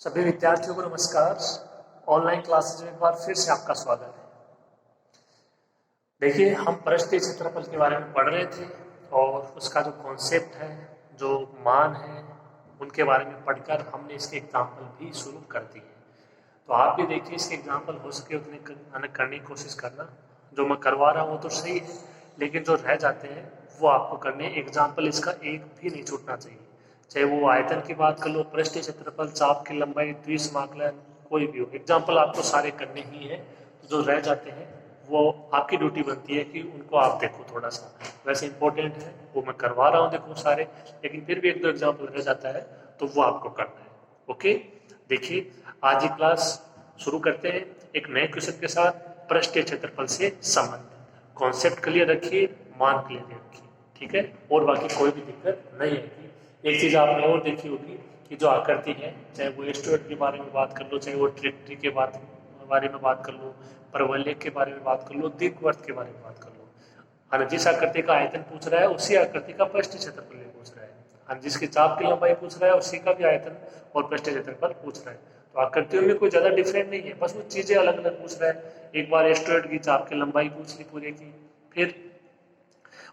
सभी विद्यार्थियों को नमस्कार। ऑनलाइन क्लासेज में एक बार फिर से आपका स्वागत है। देखिए, हम पृष्ठीय क्षेत्रफल के बारे में पढ़ रहे थे और उसका जो कॉन्सेप्ट है, जो मान है, उनके बारे में पढ़कर हमने इसके एग्जाम्पल भी शुरू कर दिए। तो आप भी देखिए, इसके एग्जाम्पल हो सके उतने करने की कोशिश करना। जो मैं करवा रहा हूँ वो तो सही है, लेकिन जो रह जाते हैं वो आपको करने। एग्जाम्पल इसका एक भी नहीं छूटना चाहिए, चाहे वो आयतन की बात कर लो, पृष्ठीय क्षेत्रफल, चाप की लंबाई, द्विसमाकलन, कोई भी हो। एग्जाम्पल आपको सारे करने ही है। तो जो रह जाते हैं वो आपकी ड्यूटी बनती है कि उनको आप देखो थोड़ा सा। वैसे इंपॉर्टेंट है, वो मैं करवा रहा हूँ देखो सारे, लेकिन फिर भी एक दो एग्जाम्पल रह जाता है तो वो आपको करना है। ओके, देखिए आज की क्लास शुरू करते हैं एक नए क्वेश्चन के साथ। पृष्ठीय क्षेत्रफल से संबंधित कॉन्सेप्ट क्लियर रखिए, मान क्लियर रखिए, ठीक है। और बाकी कोई भी दिक्कत नहीं आएगी। एक चीज आपने और देखी होगी कि जो आकृति है, चाहे वो एस्टुएट के बारे में बात कर लो, चाहे वो ट्रिक्ट्री के बारे में बात कर लो, परवलय के बारे में बात कर लो, दीर्घवृत्त के बारे में बात कर लो। हाँ, जिस आकृति का आयतन पूछ रहा है उसी आकृति का पृष्ठीय क्षेत्रफल भी पूछ रहा है। हाँ, जिसकी चाप की लंबाई पूछ रहा है उसी का भी आयतन और पृष्ठीय क्षेत्रफल पूछ रहा है। तो आकृतियों में कोई ज्यादा डिफरेंट नहीं है, बस वो चीजें अलग अलग पूछ रहा है। एक बार एस्टुएट की चाप की लंबाई पूछ ली पूरे की, फिर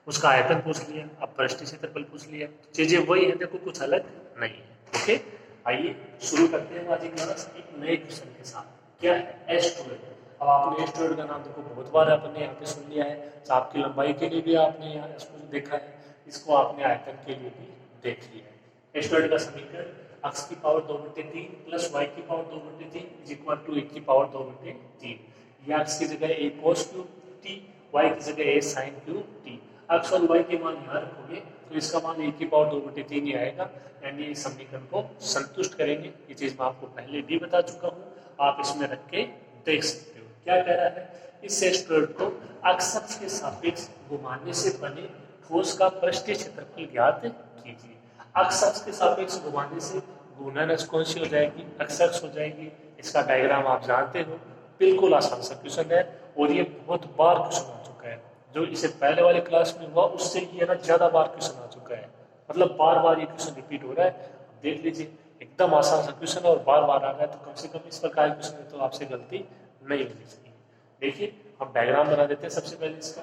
उसका आयतन पूछ लिया, अब पृष्ठीय क्षेत्रफल पूछ लिया। तो चीजें वही है, देखो कुछ अलग नहीं है। ओके, आइए शुरू करते हैं आज की क्लास एक नए क्वेश्चन के साथ। क्या है? एस्टुएट। अब आपने एस्टुएट का नाम देखो बहुत बार आपने यहाँ पे सुन लिया है। चाप की लंबाई के लिए भी आपने यहाँ इसको देखा है, इसको आपने आयतन के लिए भी देख लिया है। एस्टुएट का समीकरण x की पावर 2/3 प्लस y की पावर 2/3 इज इक्वल टू 1 की पावर 2/3। या x की जगह a cos cube t, y की जगह a sin cube t। x और y के मान यहाँ रखोगे तो इसका मान 1 की पावर 2/3 ही आएगा, यानी इस समीकरण को संतुष्ट करेंगे। ये चीज मैं आपको पहले भी बता चुका हूँ, आप इसमें रख के देख सकते हो। क्या कह रहा है? इस एस्टुएट को अक्ष के सापेक्ष घुमाने से बने ठोस का पृष्ठीय क्षेत्रफल ज्ञात कीजिए। अक्ष के सापेक्ष घुमाने से घूर्णन कौन सी हो जाएगी? अक्ष हो जाएगी। इसका डायग्राम आप जानते हो, बिल्कुल आसान सा क्वेश्चन है और ये बहुत बार क्वेश्चन आ चुका है। जो इसे पहले वाले क्लास में हुआ उससे ये ना ज्यादा बार क्वेश्चन आ चुका है, मतलब बार बार ये क्वेश्चन रिपीट हो रहा है। देख लीजिए, एकदम आसान सा क्वेश्चन है और बार बार आ रहा है, तो कम से कम इस प्रकार के क्वेश्चन में तो आपसे गलती नहीं होनी चाहिए। देखिए, हम डायग्राम बना देते हैं सबसे पहले इसका।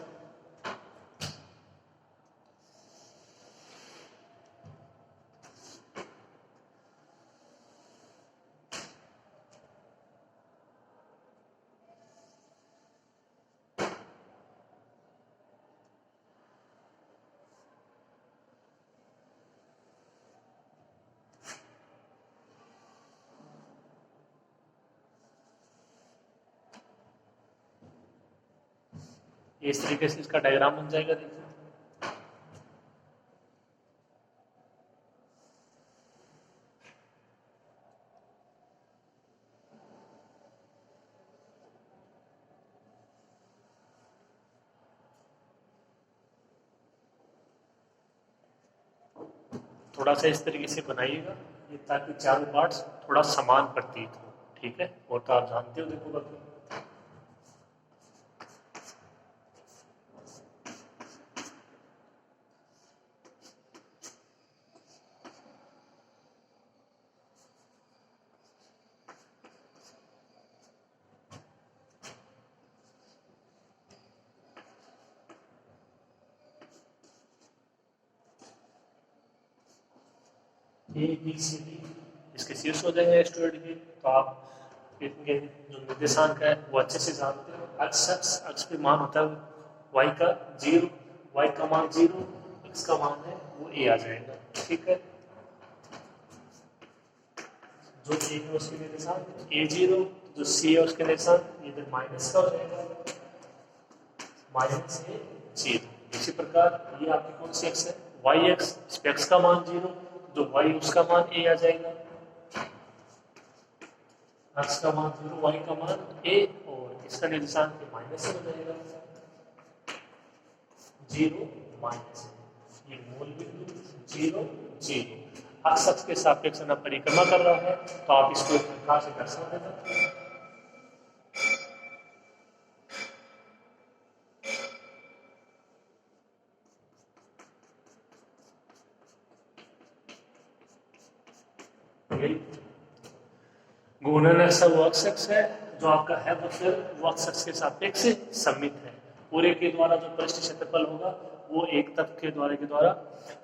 इस तरीके से इसका डायग्राम बन जाएगा। देखिए, थोड़ा सा इस तरीके से बनाइएगा ये, ताकि चारों पार्ट्स थोड़ा समान प्रतीत हो, ठीक है। और तो आप जानते हो, देखो बाकी ए बी सी डी इसके शीर्ष हो जाएंगे स्टूडेंट के। तो आप इनके जो निर्देशांक है वो अच्छे से जानते हो। अक्ष पे मान होता है वाई का 0, वाई का मान 0, एक्स का मान है वो ए आ जाएगा, ठीक है। जो ए है उसके निर्देशांक A0, जो सी है उसके निर्देशांक इधर माइनस का हो जाएगा, -A0। इसी प्रकार ये आपकी कौन सी एक्स है? Y X. इस पे एक्स का मान 0, जो वाई उसका मान ए आ जाएगा। एक्स का मान 0, वाई का मान ए, और इसका निर्देशांक माइनस हो जाएगा, 0 माइनस। ये मूल बिंदु 0 0 अक्ष के सापेक्ष ना परिक्रमा कर रहा है, तो आप इसको एक प्रकार से दर्शा देना। घूर्णन अक्ष वो अक्ष अक्ष है जो आपका है वो फिर वो अक्ष अक्ष के सापेक्ष सममित है। पूरे के द्वारा जो पृष्ठ क्षेत्रफल होगा वो एक तरफ के द्वारा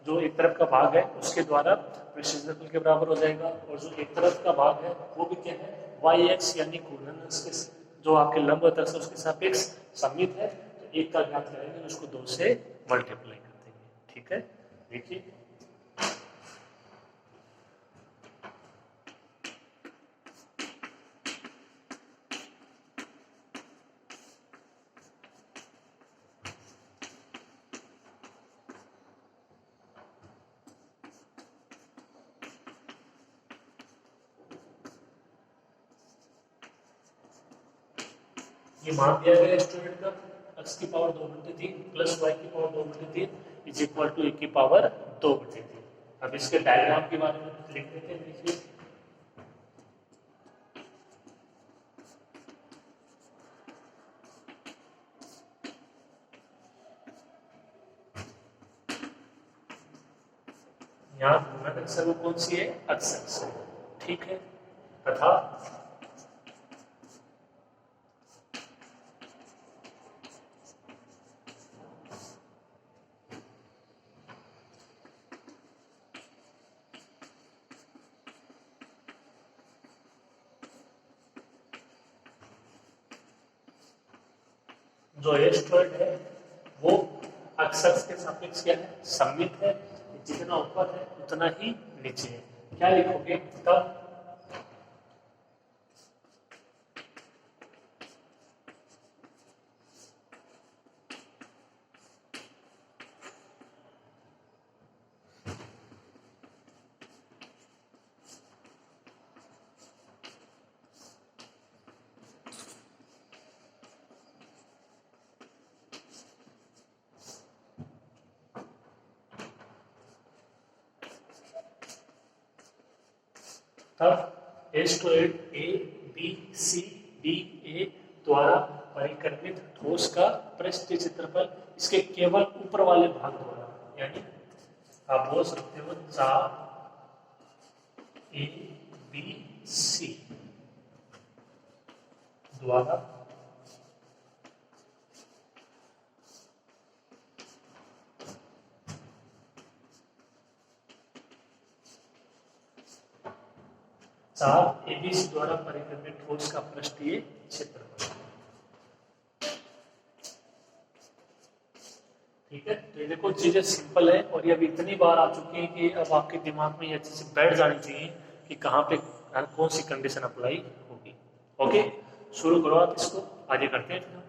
जो एक तरफ का भाग है उसके द्वारा पृष्ठ क्षेत्रफल के बराबर हो जाएगा, और जो एक तरफ का भाग है वो भी क्या है, वाई एक्स यानी घूर्णन अक्ष के जो आपके लंबवत अक्ष उसके सापेक्ष सममित है। तो एक का ज्ञात करेंगे उसको 2 से मल्टीप्लाई कर देंगे। ठीक है, देखिए ये मान दिया गया स्टूडेंट का x की पावर 2/3 प्लस y की power 2/3 is equal to e की पावर 2/3। अब इसके डायग्राम के बारे में कुछ लिख देते हैं। देखिए यहाँ घूर्णन अक्ष वो कौन सी है, x अक्ष है। ठीक है, तथा जो एस्ट्रॉइड है वो अक्ष अक्ष के सापेक्ष क्या है, सममित है। जितना ऊपर है उतना ही नीचे है। क्या लिखोगे तब, तब asteroid A B C D A द्वारा परिक्रमित ठोस का पृष्ठीय क्षेत्रफल इसके केवल ऊपर वाले भाग द्वारा, यानी आप बोल सकते हो चाप ए बी सी द्वारा चाप एबीसी द्वारा परिक्रमित ठोस का पृष्ठीय क्षेत्रफल। ठीक है, तो ये देखो चीजें सिंपल है और ये अभी इतनी बार आ चुकी है कि अब आपके दिमाग में ये अच्छे से बैठ जानी चाहिए कि कहाँ पे कौन सी कंडीशन अप्लाई होगी। ओके, शुरू करो आप इसको, आगे करते हैं।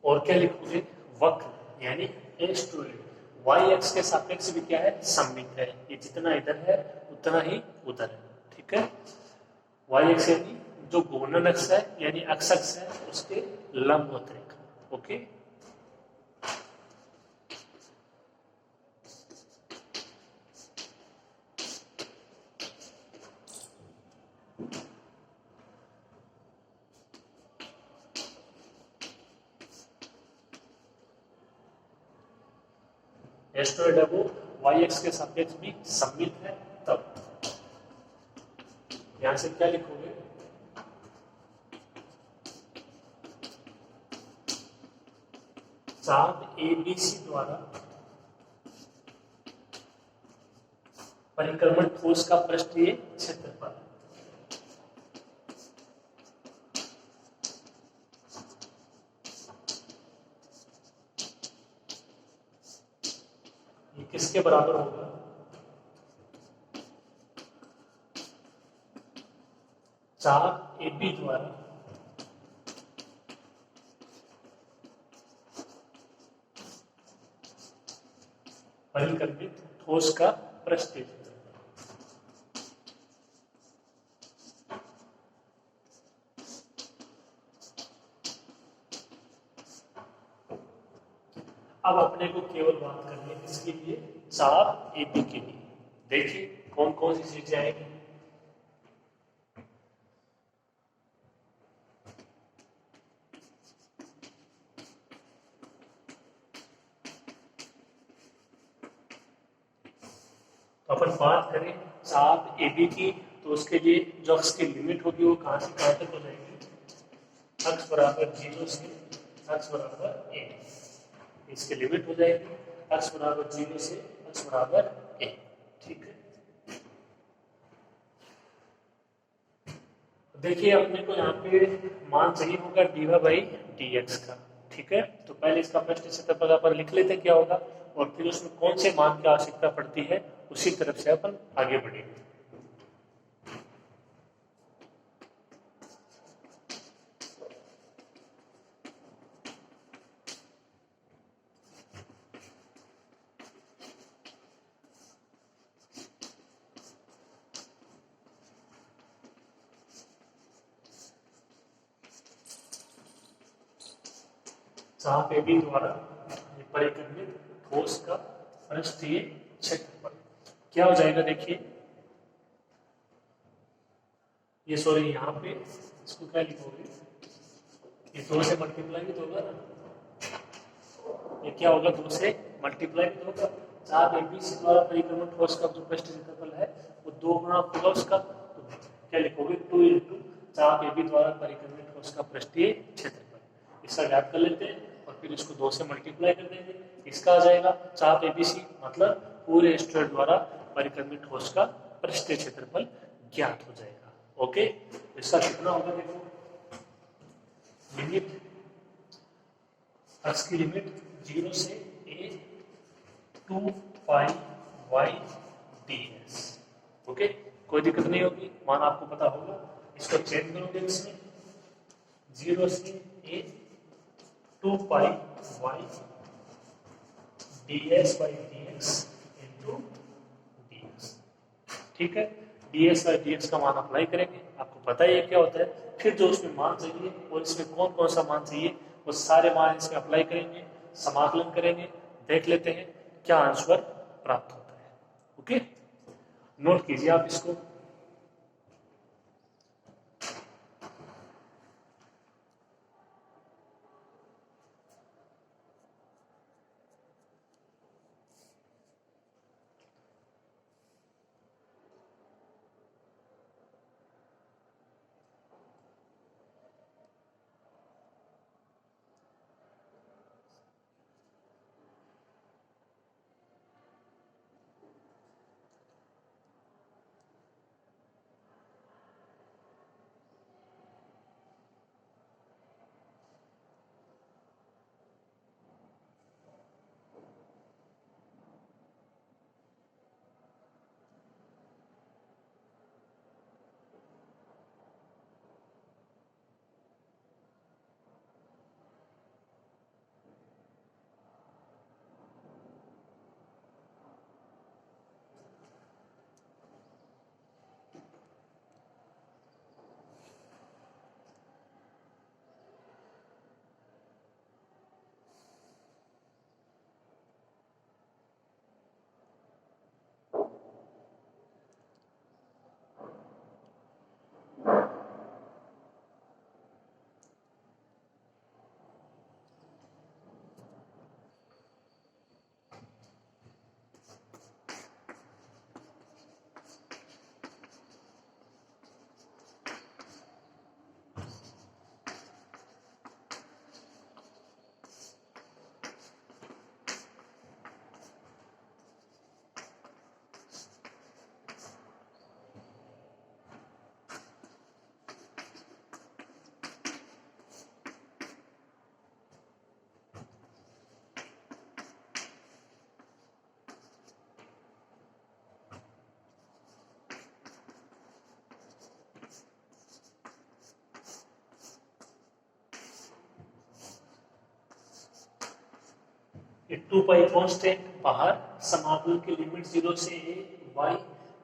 और क्या लिखोगे, वक्र यानी एस्ट्रॉइड वाई एक्स के सापेक्ष भी क्या है, सममित है। ये जितना इधर है उतना ही उधर है। ठीक है, वाई एक्स यानी जो घूर्णन अक्ष है यानी अक्ष अक्ष है उसके लंबवत रेखा। ओके, एस्ट्रॉयड है वो वाई एक्स के सापेक्ष भी सममित है तब। यहां से क्या लिखोगे, चाप ए बी सी द्वारा परिक्रमण ठोस का पृष्ठीय क्षेत्रफल। ये किसके बराबर होगा, चाप ए बी द्वारा परिकल्पित ठोस का पृष्ठीय क्षेत्रफल। अब अपने को केवल बात करनी है किसके लिए, चाप ए बी के लिए। देखिए कौन कौन सी चीजें आएगी। तो अपन बात करें चाप ए बी की, तो उसके लिए जो अक्ष की लिमिट होगी वो कहां से कहां तक हो जाएगी, अक्ष बराबर 0 से अक्ष बराबर ए। इसकी लिमिट हो जाएगी अक्ष बराबर 0 से अक्ष बराबर ए। ठीक है, देखिए अपने को यहाँ पे मान चाहिए होगा dy बाई dx का। ठीक है, तो पहले इसका पृष्ठ क्षेत्रफल अपन लिख लेते हैं क्या होगा, और फिर उसमें कौन से मान की आवश्यकता पड़ती है उसी तरफ से अपन आगे बढ़ेंगे। चाप ए बी द्वारा परिक्रमित ठोस का पृष्ठीय क्षेत्रफल क्या हो जाएगा, देखिए ये सॉरी यहाँ पे इसको क्या लिखोगे, ये 2 से मल्टीप्लाई भी तो होगा ना, ये क्या होगा 2 से मल्टीप्लाई भी तो होगा। चाप ए बी सी द्वारा परिक्रमण ठोस का जो पृष्ठ क्षेत्रफल है वो 2 गुना होगा उसका, तो क्या लिखोगे 2 इंटू चाप ए बी द्वारा परिक्रमण ठोस का पृष्ठीय क्षेत्रफल। इसका ज्ञात कर लेते हैं और फिर इसको 2 से मल्टीप्लाई कर देंगे। इसका आ जाएगा चाप ए बी सी मतलब पूरे एस्ट्रॉयड द्वारा परिक्रमित ठोस का पृष्ठीय क्षेत्रफल ज्ञात हो जाएगा। ओके, इसका कितना होगा, देखो लिमिट एक्स की लिमिट 0 से a 2 pi y ds। Okay, कोई दिक्कत नहीं होगी, मान आपको पता होगा। इसको चेंज करोगे इसमें 0 से a 2 pi y ds by dx into dx। ठीक है, ds बाई dx का मान अप्लाई करेंगे, आपको पता ही है क्या होता है। फिर जो उसमें मान चाहिए और इसमें कौन कौन सा मान चाहिए वो सारे मान इसमें अप्लाई करेंगे, समाकलन करेंगे, देख लेते हैं क्या आंसर प्राप्त होता है। ओके, नोट कीजिए आप इसको। ये 2 पाई कॉन्स्टेंट बाहर, समाकलन की लिमिट 0 से a y,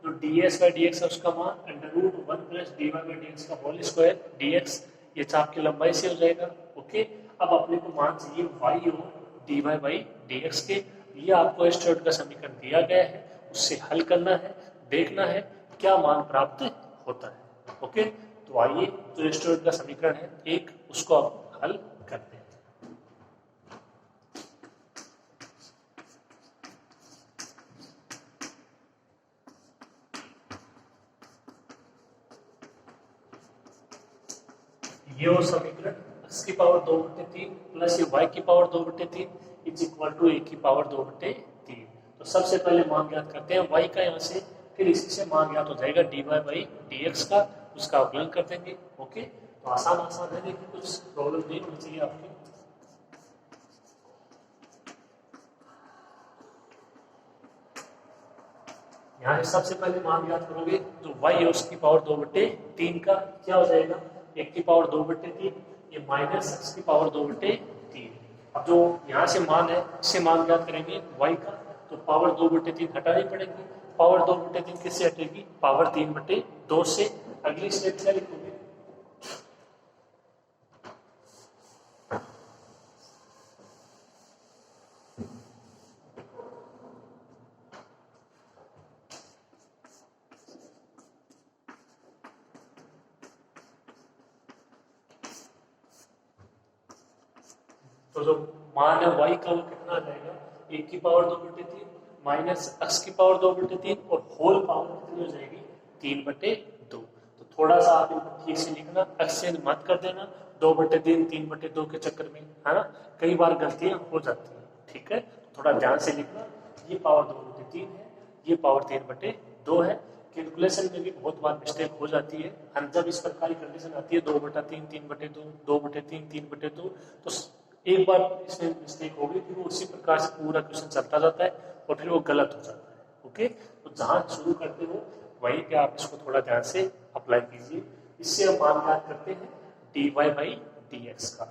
जो ds बाई dx है उसका मान √1 प्लस dy बाई dx का होल स्क्वायर dx, ये चाप की लंबाई से हो जाएगा। ओके, अब अपने को मान चाहिए y और dy बाई dx के। ये आपको स्टूडेंट का समीकरण दिया गया है, उससे हल करना है, देखना है क्या मान प्राप्त होता है। ओके, तो आइए जो स्टूडेंट का समीकरण है एक, उसको अब हल करते हैं। ये वो समीकरण x की पावर 2/3 प्लस ये y की power 2/3 is equal to a की पावर 2/3। तो सबसे पहले मान ज्ञात करते हैं y का यहाँ से, फिर इसी से मान ज्ञात हो जाएगा dy बाई dx का, उसका अवकलन कर देंगे। ओके, तो आसान आसान है, लेकिन कुछ प्रॉब्लम नहीं होनी चाहिए आपकी। यहाँ से सबसे पहले मान ज्ञात करोगे तो y है उसकी पावर 2/3 का क्या हो जाएगा, 1 की पावर 2/3, ये माइनस x की पावर 2/3। अब जो यहाँ से मान है इससे मान ज्ञात करेंगे y का, तो पावर 2/3 हटानी पड़ेगी। पावर 2/3 किससे हटेगी, पावर 3/2 से। अगली स्टेप क्या लिखोगे, तो जो मान है y का वो कितना आ जाएगा, 1 की पावर 2/3 माइनस x की पावर 2/3 और होल पावर कितनी हो जाएगी, 3/2। तो थोड़ा सा आप इनको ठीक से लिखना, एक्सचेंज मत कर देना 2/3 3/2 के चक्कर में, है ना, कई बार गलतियां हो जाती हैं। ठीक है, तो थोड़ा ध्यान से लिखना, ये पावर 2/3 है, ये पावर 3/2 है। कैलकुलेशन में भी बहुत बार मिस्टेक हो जाती है, जब इस प्रकार की कंडीशन आती है 2/3 3/2 2/3 3/2, तो एक बार इसमें मिस्टेक हो गई, फिर वो उसी प्रकार से पूरा क्वेश्चन चलता जाता है और फिर वो गलत हो जाता है। ओके, तो जहां शुरू करते हो वहीं पे आप इसको थोड़ा ध्यान से अप्लाई कीजिए। इससे हम मान ज्ञात करते हैं dy बाई dx का।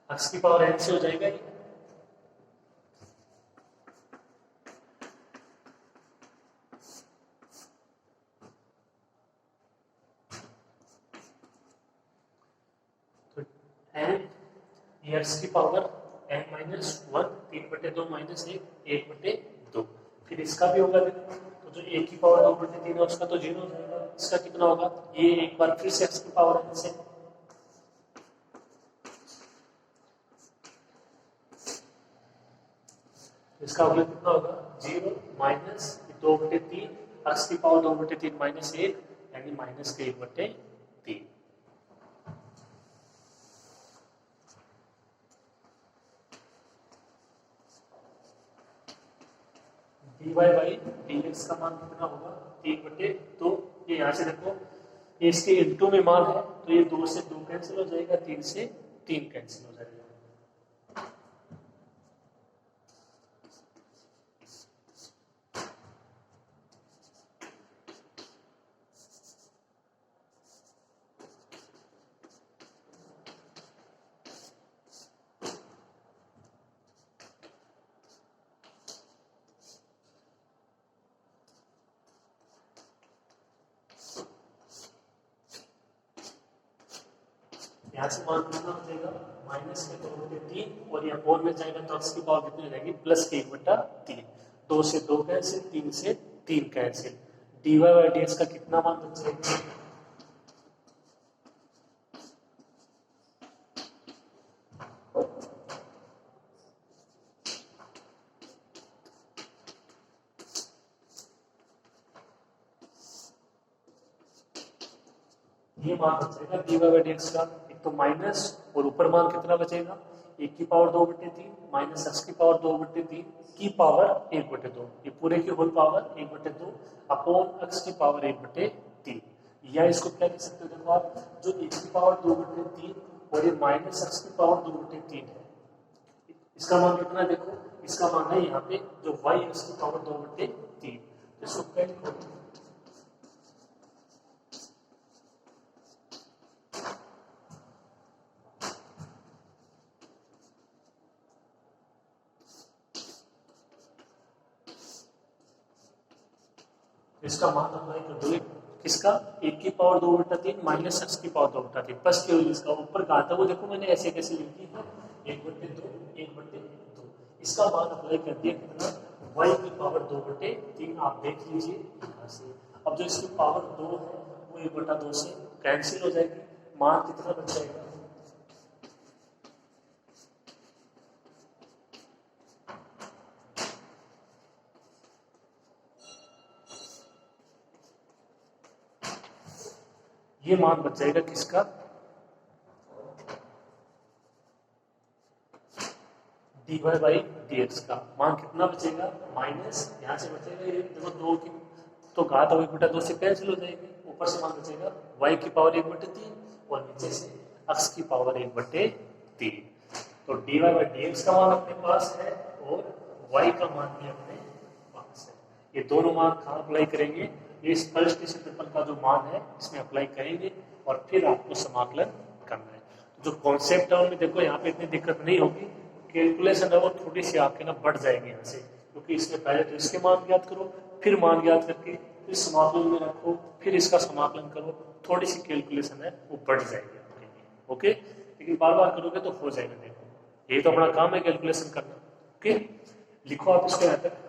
x की पावर n से हो जाएगा ये, x की पावर n माइनस 1 3/2 माइनस 1 1/2। फिर इसका भी होगा देखो, तो जो a की पावर 2/3 है उसका तो 0 हो जाएगा, इसका कितना होगा, ये एक बार फिर से x की पावर n से, इसका अवकलन कितना होगा 0 माइनस 2/3 x की पावर 2/3 माइनस 1 यानी माइनस के 1/3। dy बाई dx का मान कितना होगा 3/2। ये यहाँ से देखो, ये इसके इनटू में मान है, तो ये 2 से 2 कैंसिल हो जाएगा, 3 से 3 कैंसिल हो जाएगा। यहाँ से मान कितना हो जाएगा माइनस के 2/3 और यहाँ 4 में जाएगा तो x की पावर कितनी हो जाएगी प्लस के 1/3। 2 से 2 कैंसिल, 3 से 3 कैंसिल, dy बाई dx का कितना मान बच जाएगा, ये मान बचेगा dy बाई dx का, एक तो माइनस और ऊपर मान कितना बचेगा 1 की पावर 2/3 माइनस x की पावर 2/3 की पावर 1/2, ये पूरे की होल पावर 1/2 अपॉन x की पावर 1/3। या इसको क्या कह सकते हो, देखो आप, जो 1 की पावर 2/3 और ये माइनस x की पावर 2/3 है, इसका मान कितना है, देखो इसका मान है यहाँ पे जो y x की पावर 2/3, इसको क्या लिखोगे इसका मान अप्लाई कर दोगे किसका, एक की पावर 2/3 माइनस एक्स की पावर 2/3 बस केवल इसका ऊपर कहा था वो देखो मैंने ऐसे कैसे लिखी है 1/2 1/2। इसका मान अप्लाई कर दिया कितना, y की पावर 2/3 आप देख लीजिए यहाँ से। अब जो इसकी पावर 2 है वो 1/2 से कैंसिल हो जाएगी, मान कितना बच जाएगा, ये मान बच जाएगा किसका, dy बाई dx का मान कितना बचेगा, माइनस यहाँ से बचेगा ये देखो 2 की तो घात 1/2 से कैंसिल हो जाएगी, ऊपर से मान बचेगा y की पावर 1/3 और नीचे से x की पावर 1/3। तो dy बाई dx का मान अपने पास है और y का मान भी अपने पास है। ये दोनों मान कहाँ अप्लाई करेंगे, ये इस फर्स्ट क्षेत्रफल का जो मान है इसमें अप्लाई करेंगे और फिर आपको समाकलन करना है। तो जो कॉन्सेप्ट है उनमें देखो यहाँ पे इतनी दिक्कत नहीं होगी, कैलकुलेशन है वो थोड़ी सी आपके ना बढ़ जाएगी यहाँ से, क्योंकि इसमें पहले तो इसके मान ज्ञात करो, फिर मान ज्ञात करके फिर समाकलन में रखो, फिर इसका समाकलन करो, थोड़ी सी कैलकुलेशन है वो बढ़ जाएगी आपके लिए। ओके, लेकिन बार बार करोगे तो हो जाएगा। देखो यही तो अपना काम है कैलकुलेशन करना। ओके, लिखो आप इसको यहाँ तक।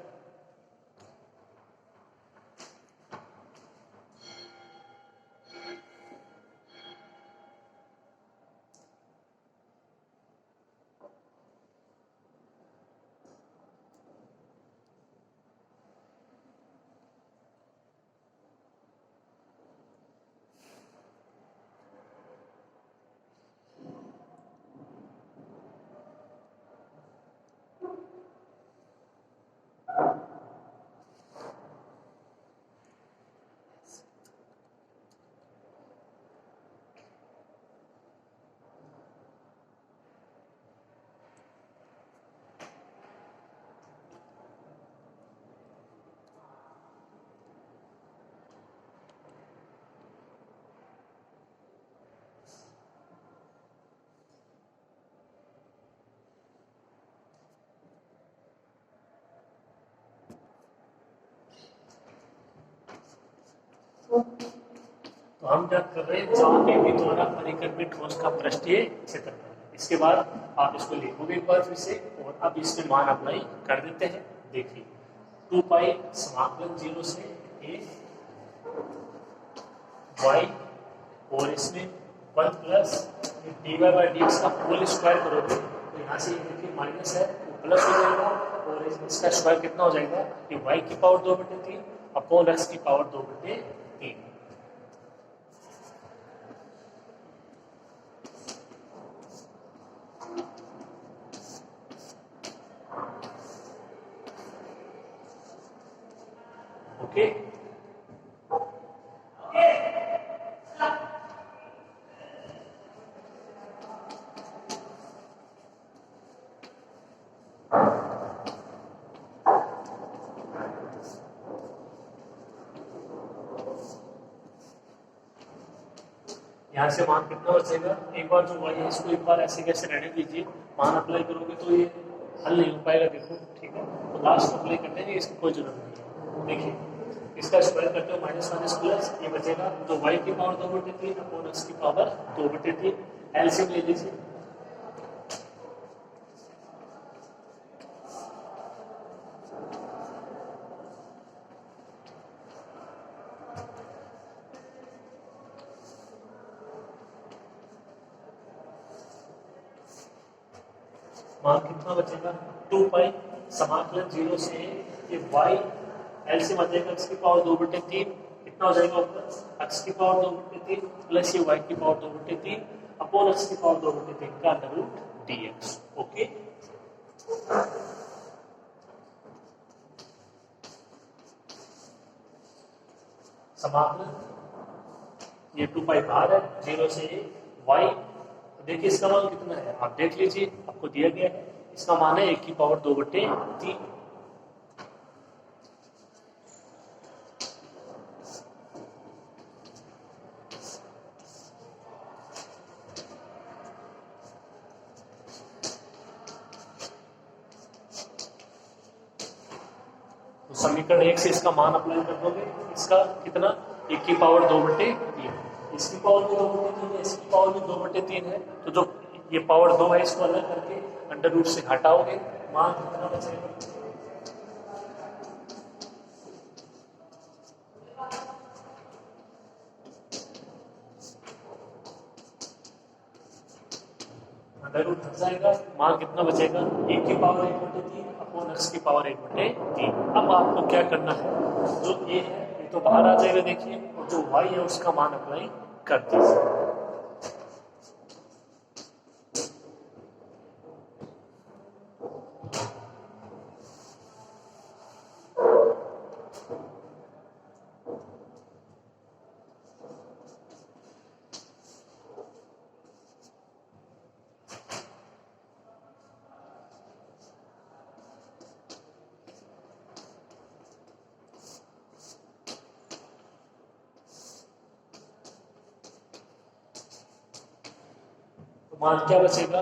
तो हम क्या कर रहे हैं, जहां भी द्वारा परिक्रमित ठोस का पृष्ठीय क्षेत्रफल। इसके बाद आप इसको लिखोगे एक बार फिर से और अब इसमें मान अप्लाई कर देते हैं। देखिए 2 पाई समाकलन 0 से a y और इसमें 1 प्लस dy बाई dx का होल स्क्वायर करोगे तो यहाँ से ये देखिए माइनस है वो प्लस हो जाएगा और इसका स्क्वायर कितना हो जाएगा, ये y की पावर 2/3 अपॉन x की पावर 2/3। ओके, यहाँ से मान कितना बचेगा, एक बार जो y है इसको एक बार ऐसे कैसे रहने दीजिए, मान अप्लाई करोगे तो ये हल नहीं हो पाएगा। देखो ठीक है, तो लास्ट अप्लाई करने की इसकी कोई जरूरत नहीं है। देखिए इसका स्क्वायर करते हो माइनस माइनस प्लस, ये बचेगा तो y की पावर 2/3 अपॉन x की पावर 2/3। एलसीएम ले लीजिए, मान कितना बचेगा 2 पाई समाकलन 0 से ये y एलसीएम आ जाएगा x की पावर 2/3 कितना हो जाएगा ऊपर x की पावर 2/3 प्लस ये y की पावर 2/3 अपॉन x की पावर 2/3 का अंडर रूट dx। ओके, समाकलन ये 2 पाई बाहर है 0 से y, देखिए इसका मान कितना है आप देख लीजिए, आपको दिया गया है, इसका मान है 1 की पावर 2/3। तो समीकरण 1 से इसका मान अप्लाई कर दोगे, इसका कितना 1 की पावर 2/3, इसकी पावर भी 2/3 है, इसकी पावर भी 2/3 है, तो जो ये पावर 2 है इसको अलग करके अंडर रूट से घटाओगे, मान कितना बचेगा, अंडर रूट हट जाएगा, मान कितना बचेगा 1 की पावर 1/3 अपॉन x की पावर 1/3। अब आपको क्या करना है, जो a है ये तो बाहर आ जाएगा देखिए, और जो y है उसका मान अप्लाई कर दीजिए। मान क्या बचेगा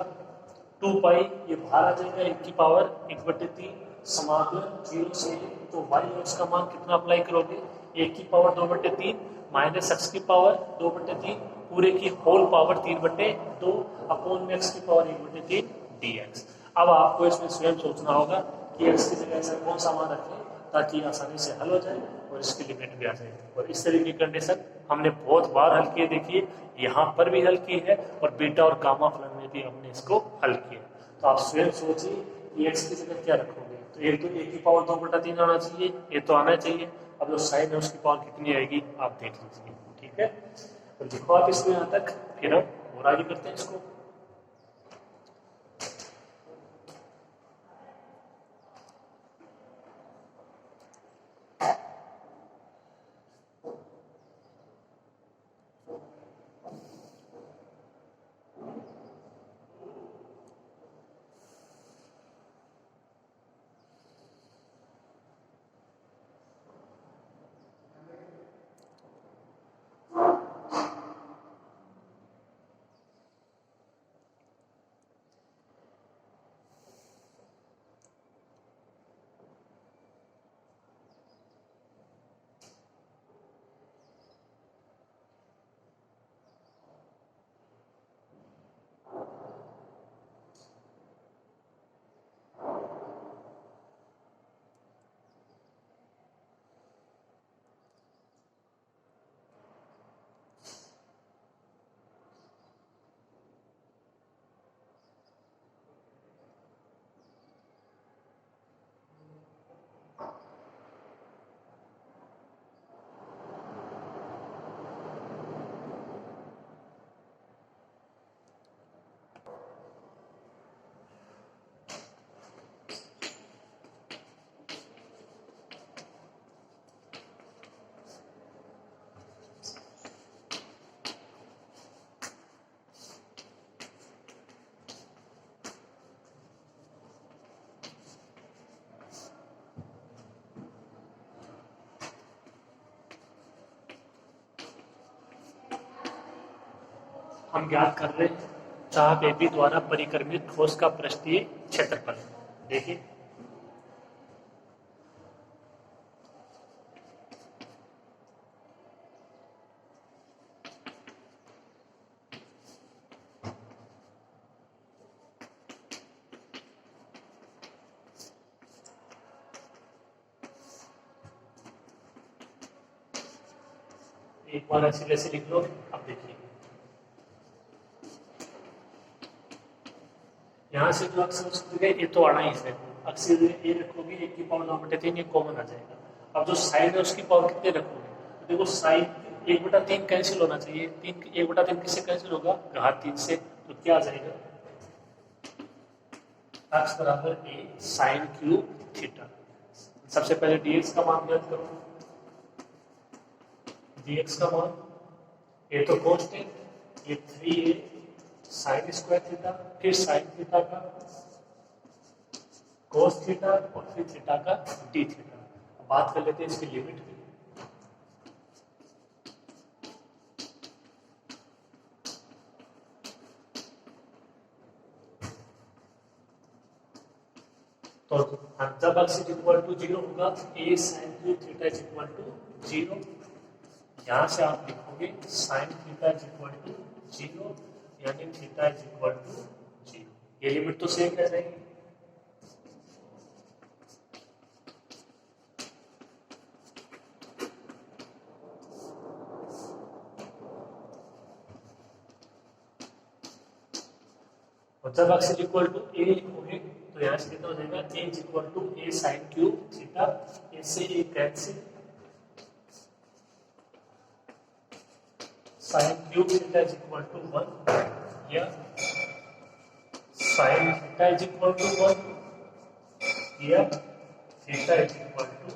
2 पाई, ये बाहर आ जाएगा 1 की पावर 1/3 समाकलन 0 से, तो y है उसका मान कितना अप्लाई करोगे 1 की पावर 2/3 माइनस x की पावर 2/3 पूरे की होल पावर 3/2 अपॉन में x की पावर 1/3 dx। अब आपको इसमें स्वयं सोचना होगा कि x की जगह ऐसा कौन सा मान रखें ताकि आसानी से हल हो जाए और इसकी लिमिट भी आ जाए। और इस तरह की कंडीशन हमने बहुत बार हल किए, देखिए यहाँ पर भी हल की है और बीटा और गामा फलन में भी हमने इसको हल किया। तो आप स्वयं सोचिए कि x की जगह क्या रखोगे, तो एक तो 1 की पावर 2/3 आना चाहिए, ये तो आना चाहिए। अब जो साइन है उसकी पावर कितनी आएगी आप देख लीजिए, ठीक है। तो लिखो आप इसमें यहाँ तक, फिर हम और आगे करते हैं इसको। हम ज्ञात कर रहे हैं चाप AB द्वारा परिक्रमित ठोस का पृष्ठीय क्षेत्रफल। देखिए एक बार ऐसे वैसे लिख लो। अब देखिए यहाँ से जो अक्स उसकी जगह ये तो आना ही है, अक्स की जगह ये रखोगे 1 की पावर 9/3 ये कॉमन आ जाएगा। अब जो साइन है उसकी पावर कितने रखोगे, तो देखो साइन 1/3 कैंसिल होना चाहिए, 1/3 किससे कैंसिल होगा घात 3 से, तो क्या आ जाएगा x बराबर a साइन क्यूब थीटा। सबसे पहले dx का मान ज्ञात करो, dx का मान ये तो कांस्टेंट, ये 3a साइन स्क्वायर थीटा, फिर साइन थीटा का कोस थीटा और फिर थीटा का डी थीटा। बात कर लेते हैं इसकी लिमिट की। तो जब x इज इक्वल टू 0 होगा a sin cube theta is equal to 0। यहाँ से आप लिखोगे sin theta is equal to 0 यानी थीटा इज इक्वल टू 0। ये लिमिट तो सेम रह जाएगी। और जब x is equal to a लिखोगे तो यहाँ से कितना हो जाएगा a is equal to a sin cube theta, a से a cancel, sin cube theta is equal to 1 या sin theta is equal to 1 या theta is equal to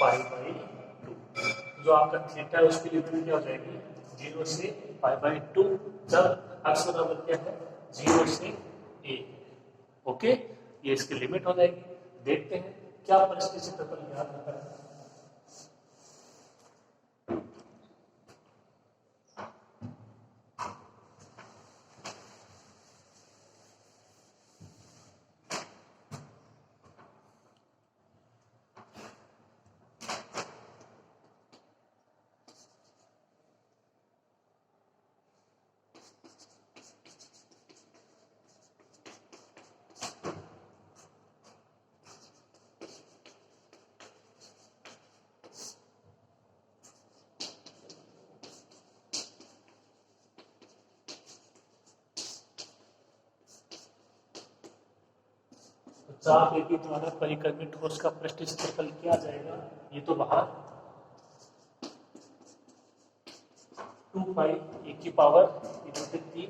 pi by 2। जो आपका थीटा है उसकी लिमिट क्या हो जाएगी 0 से पाई बाई 2, जब x बराबर क्या है 0 से a। ओके, ये इसकी लिमिट हो जाएगी। देखते हैं क्या परिस्थिति क्षेत्रफल याद रखा है। चाप एबी द्वारा परिक्रमित ठोस का पृष्ठ क्षेत्रफल क्या आ जाएगा, ये तो बाहर 2 पाई ए की पावर 3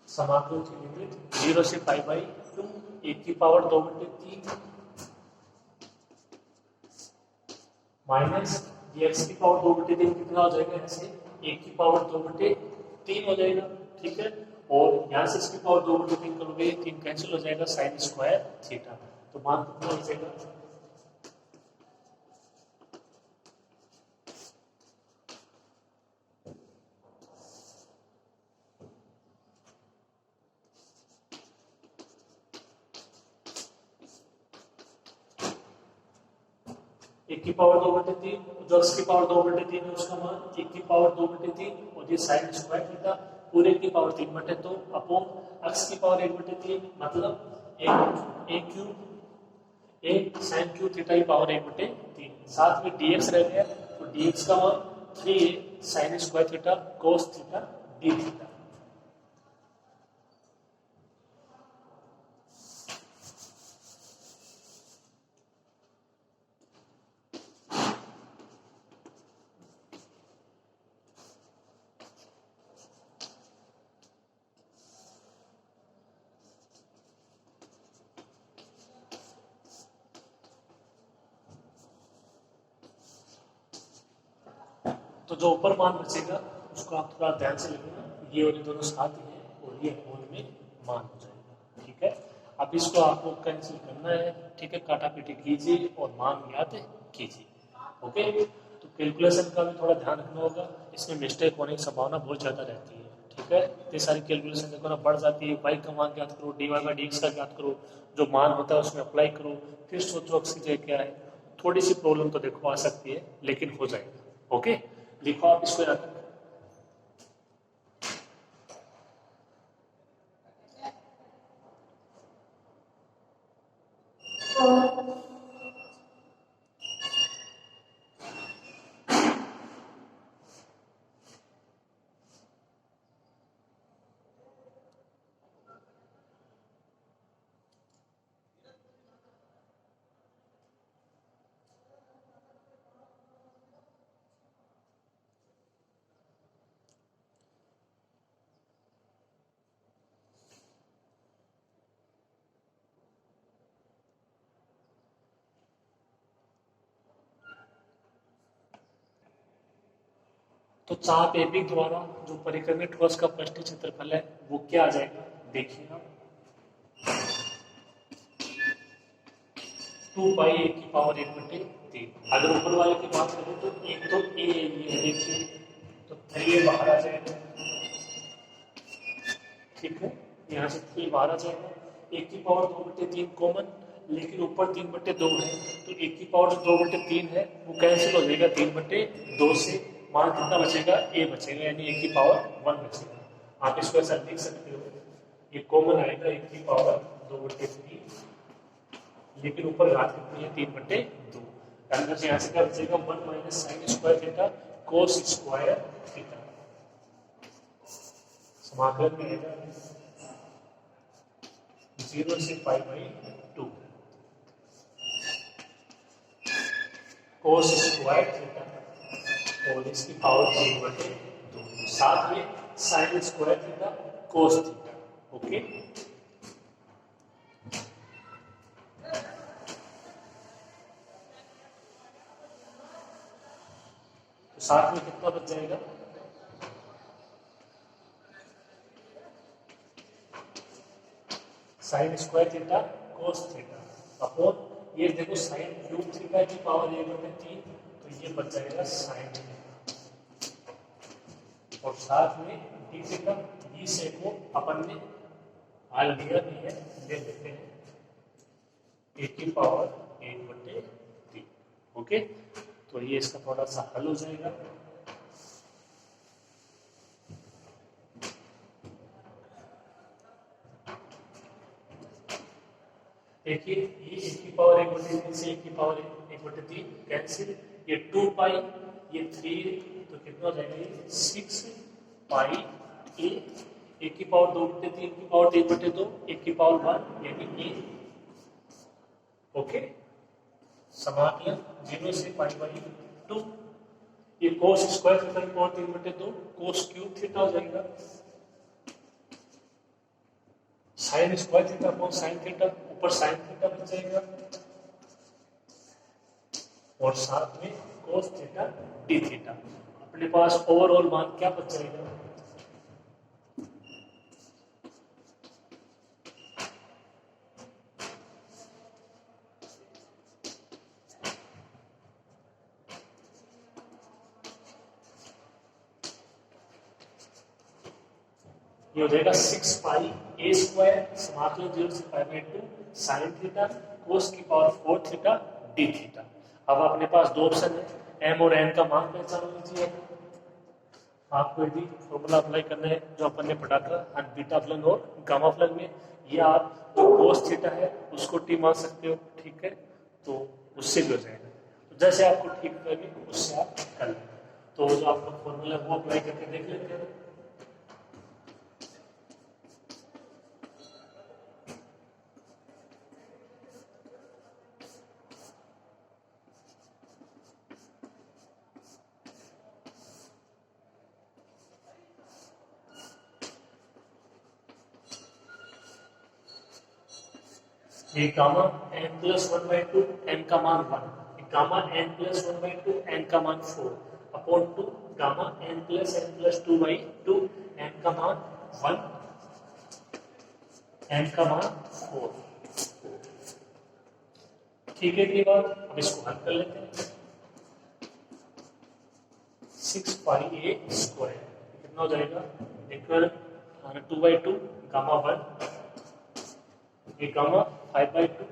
समाकलन की लिमिट 0 से पाई बाई 2 ए की पावर 2/3 माइनस dx की पावर 2/3 कितना हो जाएगा, ऐसे ए की पावर 2/3 हो जाएगा। ठीक है, और यहाँ से इसकी पावर 2/3 करोगे 3 कैंसिल हो जाएगा, साइन स्क्वायर थीटा। तो मान कितना हो जाएगा एक की पावर 2/3, जो x की पावर 2/3 है उसका मान 1 की पावर 2/3 और ये साइन स्क्वायर थीटा पूरे की पावर 3/2 अपॉन x की पावर 1/3 मतलब एक क्यूब एक साइन क्यूब थीटा की पावर 1/3। साथ में dx रह गया तो dx का मान 3 sine square theta cos theta D theta. तो जो ऊपर मान बचेगा उसको आप थोड़ा ध्यान से लिखना, ये और ये दोनों साथ ही हैं और ये होल में मान हो जाएगा। ठीक है, अब इसको आपको कैंसिल करना है। ठीक है, काटा पीटी कीजिए और मान याद कीजिए। ओके, तो कैलकुलेशन का भी थोड़ा ध्यान रखना होगा, इसमें मिस्टेक होने की संभावना बहुत ज़्यादा रहती है। ठीक है, इतनी सारी कैलकुलेशन देखो ना बढ़ जाती है। y का मान ज्ञात करो, dy बाई dx का ज्ञात करो, जो मान होता है उसमें अप्लाई करो, फिर सोचो x की जगह क्या है। थोड़ी सी प्रॉब्लम तो देखो आ सकती है लेकिन हो जाएगा। ओके, लिखो आप इसको याद। तो चाप AB द्वारा जो परिक्रमित ठोस का पृष्ठ क्षेत्रफल है वो क्या आ जाएगा, देखिए आप 2 पाई ए की पावर 1/3। अगर ऊपर वाले की बात करें तो एक तो ए ये देखिए तो 3 बाहर आ जाएगा। ठीक है, यहाँ से 3 बाहर आ जाएगा, एक की पावर 2/3 कॉमन, लेकिन ऊपर 3/2 है, तो एक की पावर जो 2/3 है वो कैंसिल हो जाएगा 3/2 से, मान कितना बचेगा, ए बचेगा, यानी एक की पावर 1 बचेगा। आप इसको ऐसा लिख सकते हो, ये कॉमन आएगा एक की पावर 2/3, लेकिन ऊपर घात कितनी है 3/2, अंदर से यहाँ से क्या बचेगा 1 minus sine square theta cos square theta, समाकलन में आएगा 0 से π/2 कोस स्क्वायर थीटा और इसकी पावर 3/2, साथ में sine square theta cos theta. Okay, तो साथ में कितना बच जाएगा, sine square theta cos theta upon, ये देखो साइन क्यूब थीटा की पावर 1/3, तो ये बच जाएगा साइन थीटा, और साथ में डी थीटा, डी से को अपन ने हाल दिया भी है, ले लेते हैं एक की पावर 1/3। ओके, तो ये इसका थोड़ा सा हल हो जाएगा। देखिए ये एक की पावर 1/3 से एक की पावर 1/3 कैंसिल, ये 2 पाई, ये 3, तो कितना हो जाएगा ये 6 पाई ए, एक की पावर 2/3 की पावर 3/2, एक की पावर 1 यानी ए। ओके, समाकलन 0 से π/2, ये कोस स्क्वायर थीटा की पावर 3/2 कोस क्यूब थीटा हो जाएगा, sine square theta upon sine theta, ऊपर साइन थीटा बच जाएगा, और साथ में कोस थीटा डी थीटा। अपने पास ओवरऑल मान क्या बच जाएगा, ये हो जाएगा 6 पाई ए स्क्वायर, समाकलन 0 से π/2 साइन थीटा कोस की पावर 4 थीटा डी थीटा। अब अपने पास दो ऑप्शन है, एम और एन का मान पहचान लीजिए। आपको यदि फॉर्मूला अप्लाई करना है जो अपन ने पढ़ा था बीटा फलन और गामा फलन में, ये आप जो कोस थीटा है उसको टी मान सकते हो, ठीक है, तो उससे भी हो जाएगा, तो जैसे आपको ठीक लगे उससे आप कर लें। तो जो आपका फॉर्मूला वो अप्लाई करके देख लेते हैं। ये गामा n प्लस 1/2 n का मान 1, गामा n प्लस 1/2 n का मान 4 upon 2 gamma n plus 2/2 n का मान 1 n का मान 4। ठीक है, ये बात अब इसको हल कर लेते हैं। 6 पाई ए स्क्वायर कितना हो जाएगा, इक्वल 2/2 गामा 1, ये गामा 5/2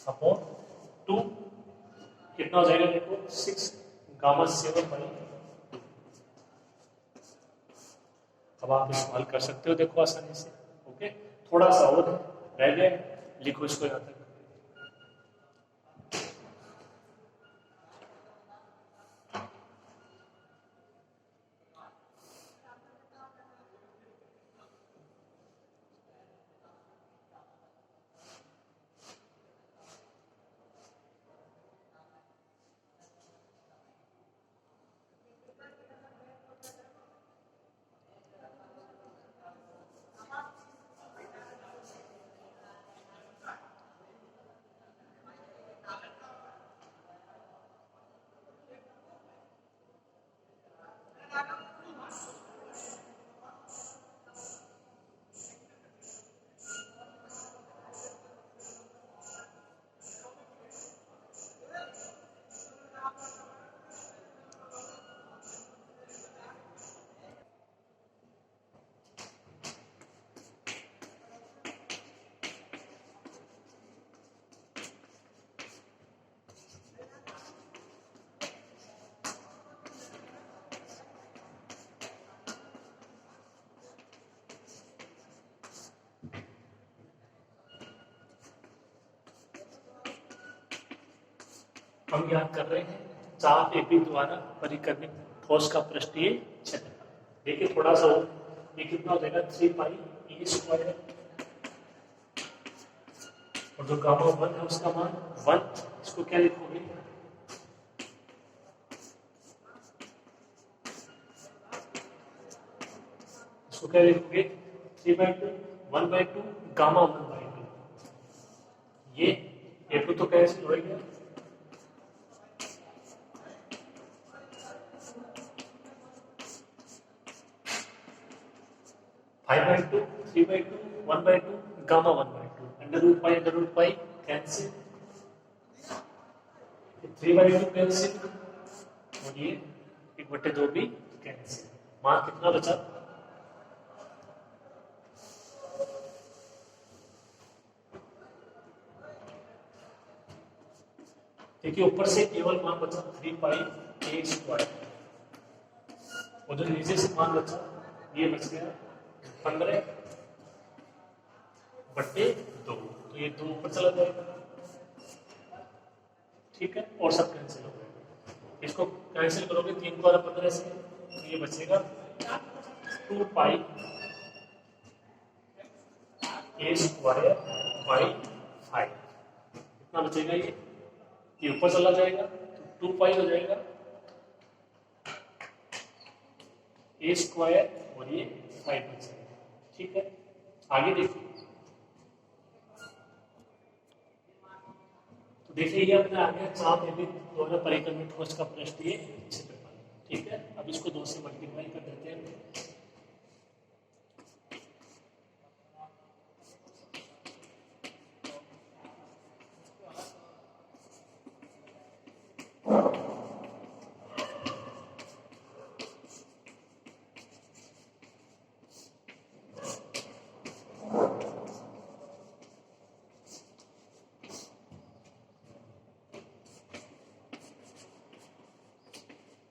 अपॉन 2 कितना हो जाएगा, देखो 6 गामा 7/2। अब आप इसको हल कर सकते हो, देखो आसानी से। ओके, थोड़ा सा और रह गया, लिखो इसको यहाँ तक। हम याद कर रहे हैं चाप एपी द्वारा परिक्रमित ठोस का पृष्ठीय क्षेत्रफल। देखिए थोड़ा सा ये कितना हो जाएगा 3 पाई ए स्क्वायर, और जो गामा 1 है उसका मान 1, इसको क्या लिखोगे, इसको क्या लिखोगे 3/2 1/2 गामा 1/2। ये A2 तो कैंसिल हो गया, 5/2 3/2 1/2 gamma 1/2 under root pi cancel, 3/2 cancel, और ये 1/2 भी कैंसिल। मान कितना बचा, देखिए ऊपर से केवल मान बचा 3 पाई ए स्क्वायर, और जो नीचे से मान बचा ये बच गया 15/2, तो ये 2 ऊपर चला जाएगा, ठीक है, और सब कैंसिल हो गए। इसको कैंसिल करोगे 3 को 15 से, तो ये बचेगा 2 पाई ए स्क्वायर बाई 5, कितना बचेगा, ये ऊपर चला जाएगा तो 2 पाई हो जाएगा ए स्क्वायर, और ये 5 बचेगा, ठीक है। आगे देखिए, तो देखिए ये अपने आ गया चाप एपी द्वारा परिक्रमित ठोस का पृष्ठीय क्षेत्रफल, ठीक है। अब इसको 2 से मल्टीप्लाई कर देते हैं।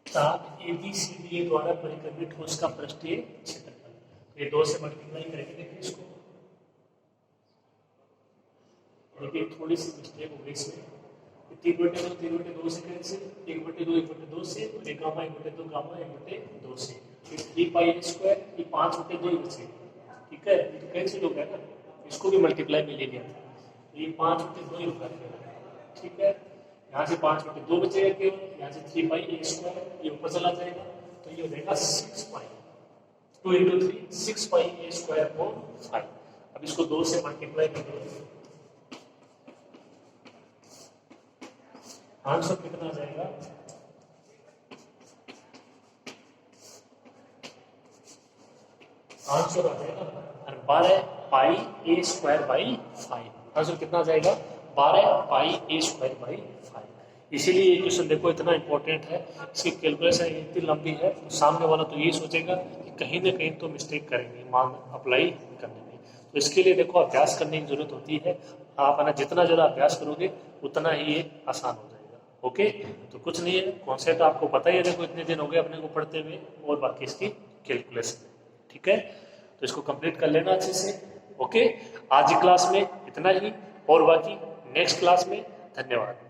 चाप ABCD द्वारा परिक्रमित ठोस का पृष्ठीय क्षेत्रफल, ये 2 से मल्टीप्लाई करेंगे। देखिए इसको, देखिए थोड़ी सी मिस्टेक हो गई इसमें, 3/2 से कैंसिल, 1/2 से, और ये गामा 1/2 गामा 1/2 से, 3 पाई स्क्वायर, ये 5/2 बचेगा, ठीक है, ये तो कैंसिल हो गया ना, इसको भी मल्टीप्लाई में ले लिया था, ये 5/2 होगा, ठीक है। यहाँ से 5/2 बचेगा केवल, यहाँ से 3 पाई ए स्क्वायर, ये ऊपर चला जाएगा, तो ये हो जाएगा 6 पाई, 2 × 3 6 पाई ए स्क्वायर अपॉन 5। अब इसको 2 से मल्टीप्लाई कर दो, आंसर कितना आ जाएगा, आंसर आ जाएगा 12 पाई ए स्क्वायर बाई 5। आंसर कितना आ जाएगा 12 पाई ए स्क्वायर बाई 5। इसीलिए ये क्वेश्चन देखो इतना इंपॉर्टेंट है, इसकी कैलकुलेशन इतनी लंबी है, तो सामने वाला तो यही सोचेगा कि कहीं ना कहीं तो मिस्टेक करेंगे मान अप्लाई करने में। तो इसके लिए देखो अभ्यास करने की जरूरत होती है, आप है ना जितना ज़्यादा अभ्यास करोगे उतना ही ये आसान हो जाएगा। ओके, तो कुछ नहीं है, कॉन्सेप्ट आपको पता ही है, देखो इतने दिन हो गए अपने को पढ़ते हुए, और बाकी इसकी कैलकुलेशन, ठीक है। तो इसको कंप्लीट कर लेना अच्छे से। ओके, आज की क्लास में इतना ही, और बाकी नेक्स्ट क्लास में। धन्यवाद।